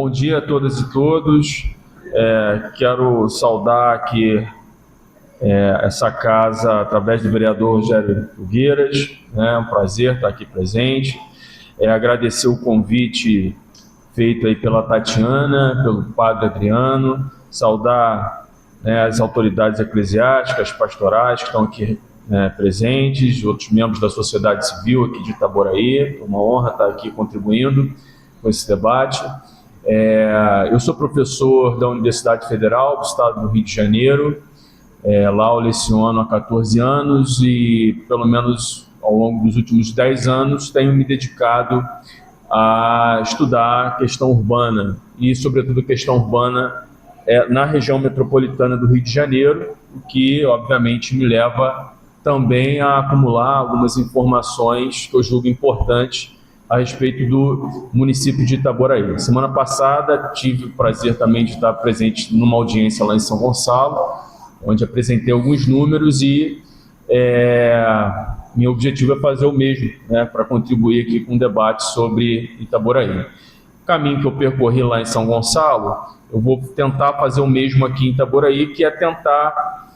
Bom dia a todas e todos. Quero saudar aqui essa casa através do vereador Rogério Nogueiras. É um prazer estar aqui presente. Agradecer o convite feito aí pela Tatiana, pelo padre Adriano, saudar as autoridades eclesiásticas, pastorais que estão aqui presentes, outros membros da sociedade civil aqui de Itaboraí. É uma honra estar aqui contribuindo com esse debate. Eu sou professor da Universidade Federal do Estado do Rio de Janeiro. Lá eu leciono há 14 anos e, pelo menos ao longo dos últimos 10 anos, tenho me dedicado a estudar a questão urbana e, sobretudo, a questão urbana na região metropolitana do Rio de Janeiro, o que, obviamente, me leva também a acumular algumas informações que eu julgo importantes a respeito do município de Itaboraí. Semana passada tive o prazer também de estar presente numa audiência lá em São Gonçalo, onde apresentei alguns números e meu objetivo é fazer o mesmo, para contribuir aqui com um debate sobre Itaboraí. O caminho que eu percorri lá em São Gonçalo, eu vou tentar fazer o mesmo aqui em Itaboraí, que é tentar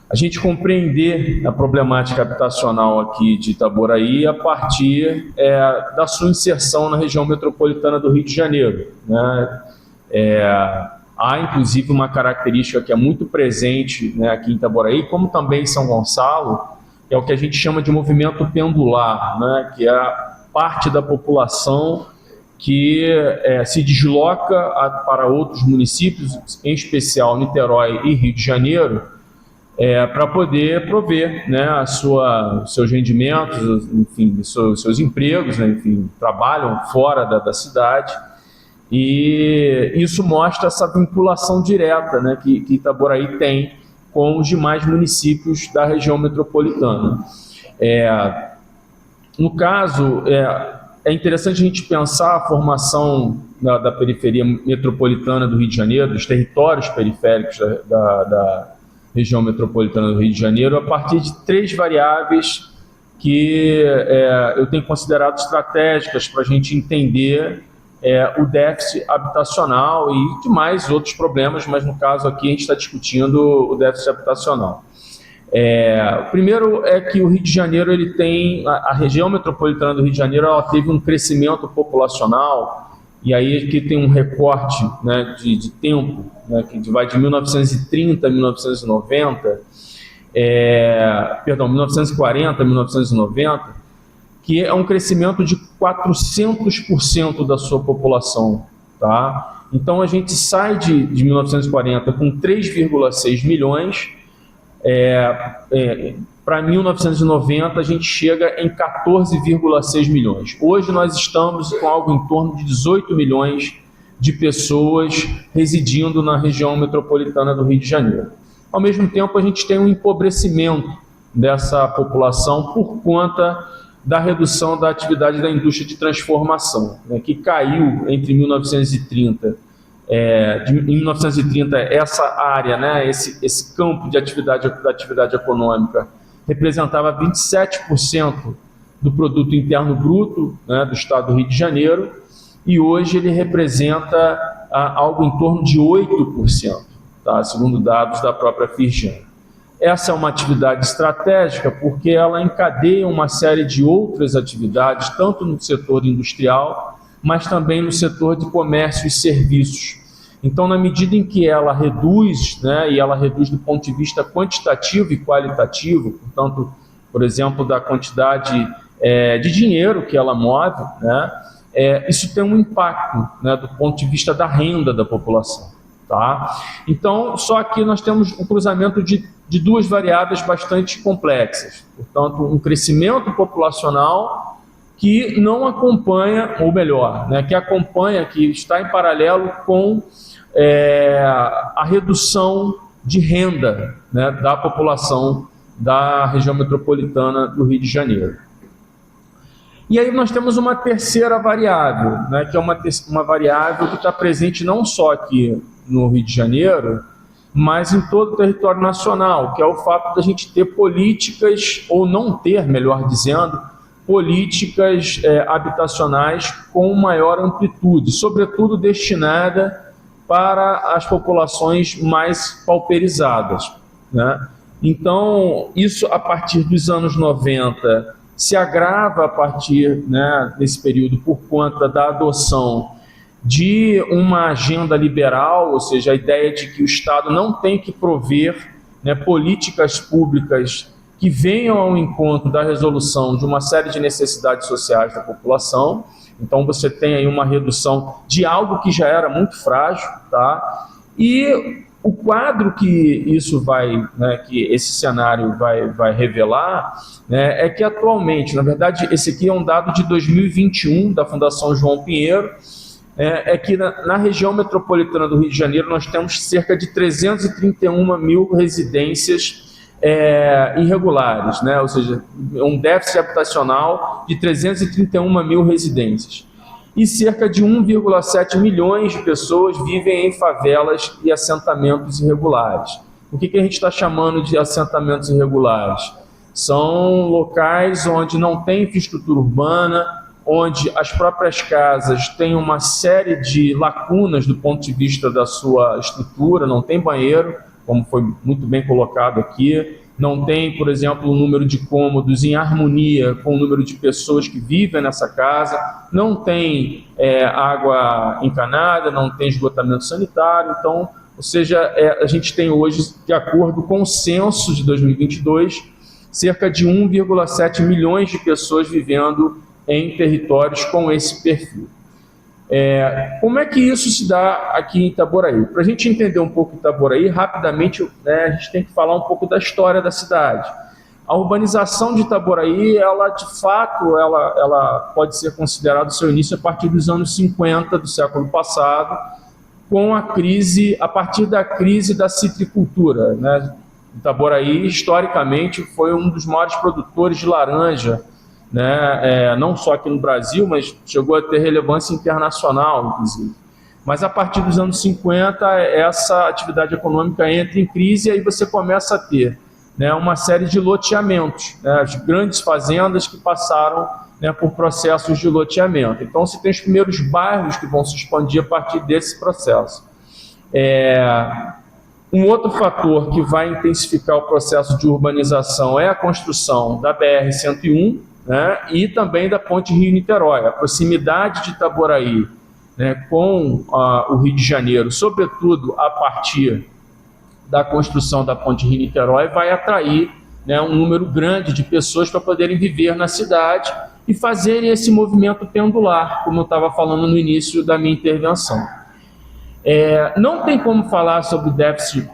a gente compreender a problemática habitacional aqui de Itaboraí a partir da sua inserção na região metropolitana do Rio de Janeiro. Há, inclusive, uma característica que é muito presente aqui em Itaboraí, como também em São Gonçalo, que é o que a gente chama de movimento pendular, que é a parte da população que se desloca para outros municípios, em especial Niterói e Rio de Janeiro, para poder prover seus rendimentos, enfim, seus empregos, enfim, trabalham fora da cidade. E isso mostra essa vinculação direta que Itaboraí tem com os demais municípios da região metropolitana. No caso, é interessante a gente pensar a formação da periferia metropolitana do Rio de Janeiro, dos territórios periféricos da região metropolitana do Rio de Janeiro, a partir de 3 variáveis que eu tenho considerado estratégicas para a gente entender o déficit habitacional e demais outros problemas, mas no caso aqui a gente está discutindo o déficit habitacional. O primeiro é que o Rio de Janeiro, ele tem, a região metropolitana do Rio de Janeiro, ela teve um crescimento populacional, e aí aqui tem um recorte de tempo, que vai de 1930 a 1990, 1940 a 1990, que é um crescimento de 400% da sua população. Tá? Então, a gente sai de 1940 com 3,6 milhões, para 1990 a gente chega em 14,6 milhões. Hoje nós estamos com algo em torno de 18 milhões de pessoas residindo na região metropolitana do Rio de Janeiro. Ao mesmo tempo, a gente tem um empobrecimento dessa população por conta da redução da atividade da indústria de transformação, que caiu entre 1930. Em 1930, essa área, esse campo de atividade econômica, representava 27% do produto interno bruto do estado do Rio de Janeiro, e hoje ele representa algo em torno de 8%, segundo dados da própria Firjan. Essa é uma atividade estratégica porque ela encadeia uma série de outras atividades, tanto no setor industrial, mas também no setor de comércio e serviços. Então, na medida em que ela reduz, e ela reduz do ponto de vista quantitativo e qualitativo, portanto, por exemplo, da quantidade de dinheiro que ela move, isso tem um impacto do ponto de vista da renda da população. Tá? Então, só que nós temos um cruzamento de 2 variáveis bastante complexas. Portanto, um crescimento populacional que não acompanha, ou melhor, que acompanha, que está em paralelo com a redução de renda da população da região metropolitana do Rio de Janeiro. E aí nós temos uma terceira variável, que é uma variável que está presente não só aqui no Rio de Janeiro, mas em todo o território nacional, que é o fato da gente ter políticas, ou não ter, melhor dizendo, políticas habitacionais com maior amplitude, sobretudo destinada para as populações mais pauperizadas, né? Então, isso a partir dos anos 90 se agrava a partir, né, desse período por conta da adoção de uma agenda liberal, ou seja, a ideia de que o Estado não tem que prover, né, políticas públicas que venham ao encontro da resolução de uma série de necessidades sociais da população. Então você tem aí uma redução de algo que já era muito frágil, tá? E o quadro que isso vai, né, que esse cenário vai revelar, né, é que atualmente, na verdade, esse aqui é um dado de 2021 da Fundação João Pinheiro, é que na região metropolitana do Rio de Janeiro nós temos cerca de 331 mil residências irregulares, né? Ou seja, um déficit habitacional de 331 mil residências. E cerca de 1,7 milhões de pessoas vivem em favelas e assentamentos irregulares. O que a gente está chamando de assentamentos irregulares? São locais onde não tem infraestrutura urbana, onde as próprias casas têm uma série de lacunas do ponto de vista da sua estrutura, não tem banheiro, como foi muito bem colocado aqui, não tem, por exemplo, o número de cômodos em harmonia com o número de pessoas que vivem nessa casa, não tem água encanada, não tem esgotamento sanitário. Então, ou seja, a gente tem hoje, de acordo com o censo de 2022, cerca de 1,7 milhões de pessoas vivendo em territórios com esse perfil. Como é que isso se dá aqui em Itaboraí? Para a gente entender um pouco Itaboraí, rapidamente, a gente tem que falar um pouco da história da cidade. A urbanização de Itaboraí, ela de fato, ela pode ser considerada o seu início a partir dos anos 50 do século passado, com a partir da crise da citricultura, né? Itaboraí, historicamente, foi um dos maiores produtores de laranja, né? Não só aqui no Brasil, mas chegou a ter relevância internacional, inclusive. Mas a partir dos anos 50, essa atividade econômica entra em crise e aí você começa a ter, né, uma série de loteamentos, né, as grandes fazendas que passaram, né, por processos de loteamento. Então, se tem os primeiros bairros que vão se expandir a partir desse processo. Um outro fator que vai intensificar o processo de urbanização é a construção da BR-101, né, e também da Ponte Rio-Niterói. A proximidade de Itaboraí, né, com o Rio de Janeiro, sobretudo a partir da construção da Ponte Rio-Niterói, vai atrair, né, um número grande de pessoas para poderem viver na cidade e fazerem esse movimento pendular, como eu estava falando no início da minha intervenção. Não tem como falar sobre déficit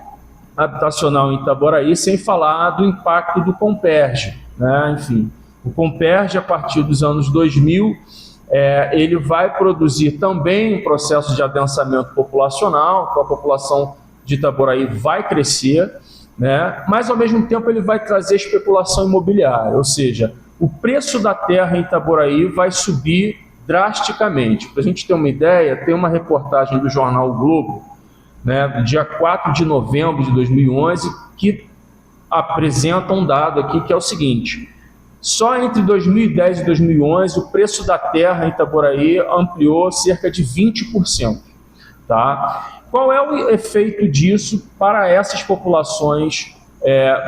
habitacional em Itaboraí sem falar do impacto do Comperj, né? Enfim, o Comperj, a partir dos anos 2000, ele vai produzir também um processo de adensamento populacional, então a população de Itaboraí vai crescer, né? Mas ao mesmo tempo ele vai trazer especulação imobiliária, ou seja, o preço da terra em Itaboraí vai subir drasticamente. Para a gente ter uma ideia, tem uma reportagem do jornal O Globo, né, do dia 4 de novembro de 2011, que apresenta um dado aqui que é o seguinte: só entre 2010 e 2011 o preço da terra em Itaboraí ampliou cerca de 20%. Tá? Qual é o efeito disso para essas populações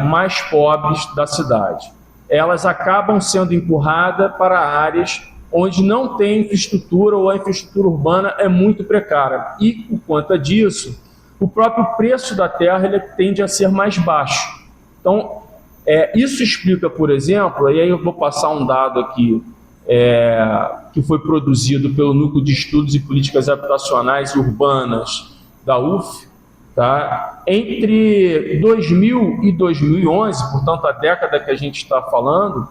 mais pobres da cidade? Elas acabam sendo empurradas para áreas onde não tem infraestrutura ou a infraestrutura urbana é muito precária. E, por conta disso, o próprio preço da terra ele tende a ser mais baixo. Então, isso explica, por exemplo, e aí eu vou passar um dado aqui, que foi produzido pelo Núcleo de Estudos e Políticas Habitacionais Urbanas da UF, tá? Entre 2000 e 2011, portanto a década que a gente está falando,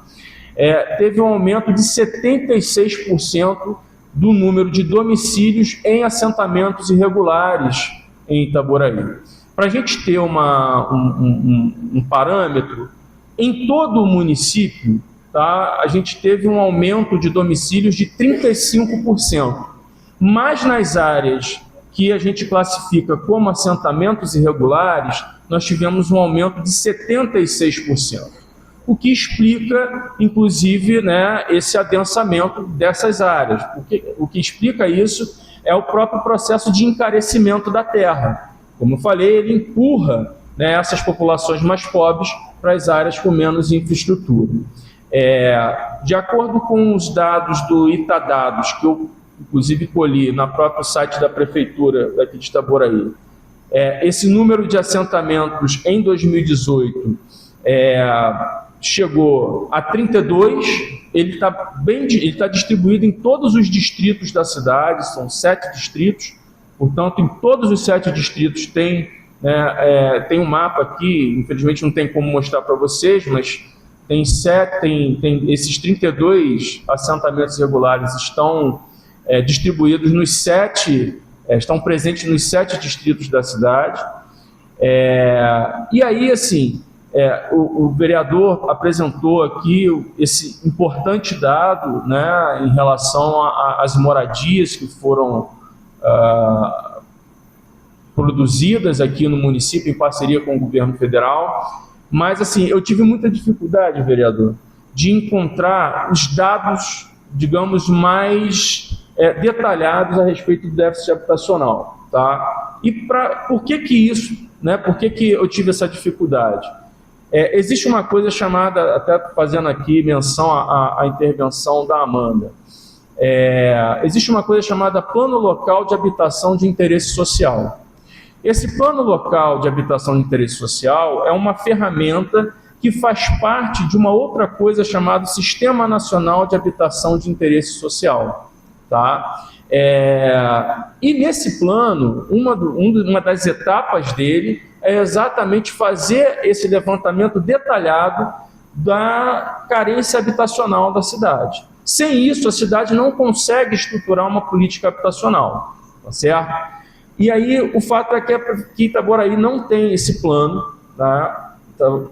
teve um aumento de 76% do número de domicílios em assentamentos irregulares em Itaboraí. Para a gente ter um parâmetro, em todo o município, tá, a gente teve um aumento de domicílios de 35%, mas nas áreas que a gente classifica como assentamentos irregulares, nós tivemos um aumento de 76%. o que explica, inclusive, né, esse adensamento dessas áreas. O que explica isso é o próprio processo de encarecimento da terra. Como eu falei, ele empurra, né, essas populações mais pobres para as áreas com menos infraestrutura. De acordo com os dados do Itadados, que eu inclusive colhi no próprio site da prefeitura daqui de Itaboraí, esse número de assentamentos em 2018 chegou a 32, ele está distribuído em todos os distritos da cidade, são 7 distritos, portanto, em todos os 7 distritos tem um mapa aqui, infelizmente não tem como mostrar para vocês, mas tem esses 32 assentamentos regulares estão distribuídos nos 7, estão presentes nos 7 distritos da cidade. E aí, assim, o vereador apresentou aqui esse importante dado, né, em relação às moradias que foram produzidas aqui no município em parceria com o governo federal, mas assim, eu tive muita dificuldade, vereador, de encontrar os dados, digamos, mais detalhados a respeito do déficit habitacional, tá? E por que isso, né? Por que eu tive essa dificuldade? Existe uma coisa chamada, até fazendo aqui menção à intervenção da Amanda, existe uma coisa chamada Plano Local de Habitação de Interesse Social. Esse Plano Local de Habitação de Interesse Social é uma ferramenta que faz parte de uma outra coisa chamada Sistema Nacional de Habitação de Interesse Social. Tá? E nesse plano, uma das etapas dele é exatamente fazer esse levantamento detalhado da carência habitacional da cidade. Sem isso, a cidade não consegue estruturar uma política habitacional, tá certo? E aí, o fato é que Itaboraí não tem esse plano, tá?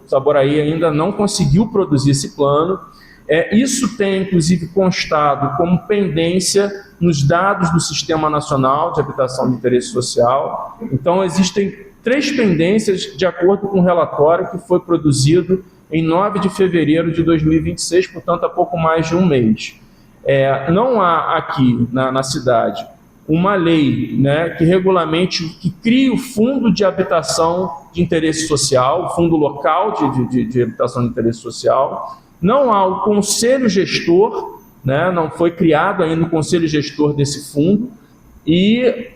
Itaboraí ainda não conseguiu produzir esse plano. Isso tem, inclusive, constado como pendência nos dados do Sistema Nacional de Habitação de Interesse Social. Então, existem 3 pendências de acordo com o relatório que foi produzido em 9 de fevereiro de 2026, portanto, há pouco mais de um mês. Não há aqui, na cidade, uma lei, né, que regulamente, que crie o Fundo de Habitação de Interesse Social, o Fundo Local de Habitação de Interesse Social. Não há o Conselho Gestor, né, não foi criado ainda o Conselho Gestor desse fundo, e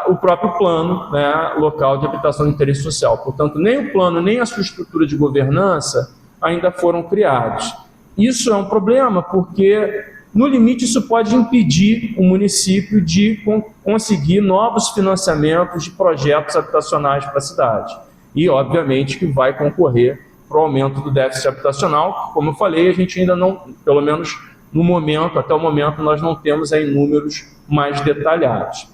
o próprio Plano, né, Local de Habitação de Interesse Social. Portanto, nem o plano, nem a sua estrutura de governança ainda foram criados. Isso é um problema, porque, no limite, isso pode impedir o município de conseguir novos financiamentos de projetos habitacionais para a cidade. E, obviamente, que vai concorrer para o aumento do déficit habitacional, que, como eu falei, a gente ainda não, pelo menos no momento, até o momento, nós não temos aí números mais detalhados.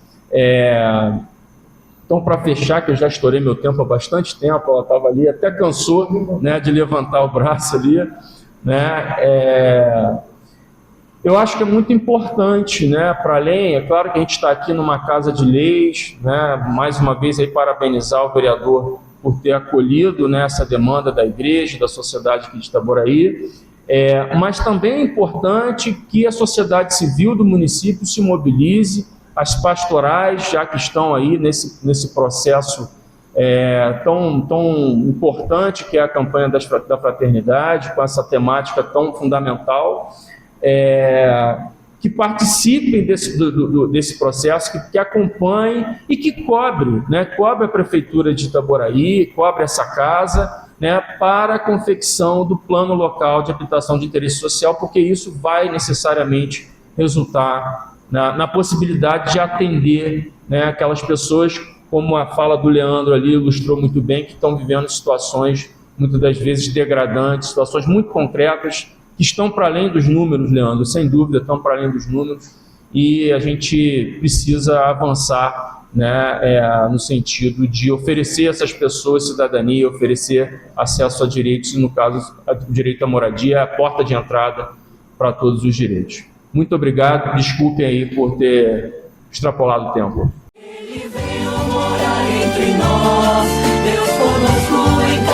Então, para fechar, que eu já estourei meu tempo há bastante tempo, ela estava ali, até cansou, né, de levantar o braço ali, né, eu acho que é muito importante, né, para além, é claro que a gente está aqui numa casa de leis, né, mais uma vez aí parabenizar o vereador por ter acolhido, né, essa demanda da igreja, da sociedade aqui de Itaboraí, mas também é importante que a sociedade civil do município se mobilize, as pastorais, já que estão aí nesse processo tão importante, que é a campanha da fraternidade, com essa temática tão fundamental, que participem desse processo, que acompanhem e que cobre a Prefeitura de Itaboraí, cobre essa casa, né, para a confecção do Plano Local de Habitação de Interesse Social, porque isso vai necessariamente resultar na possibilidade de atender, né, aquelas pessoas, como a fala do Leandro ali ilustrou muito bem, que estão vivendo situações, muitas das vezes, degradantes, situações muito concretas, que estão para além dos números, Leandro, sem dúvida, estão para além dos números, e a gente precisa avançar, né, no sentido de oferecer a essas pessoas cidadania, oferecer acesso a direitos, e no caso, o direito à moradia é a porta de entrada para todos os direitos. Muito obrigado, desculpem aí por ter extrapolado o tempo. Ele veio morar entre nós, Deus conosco em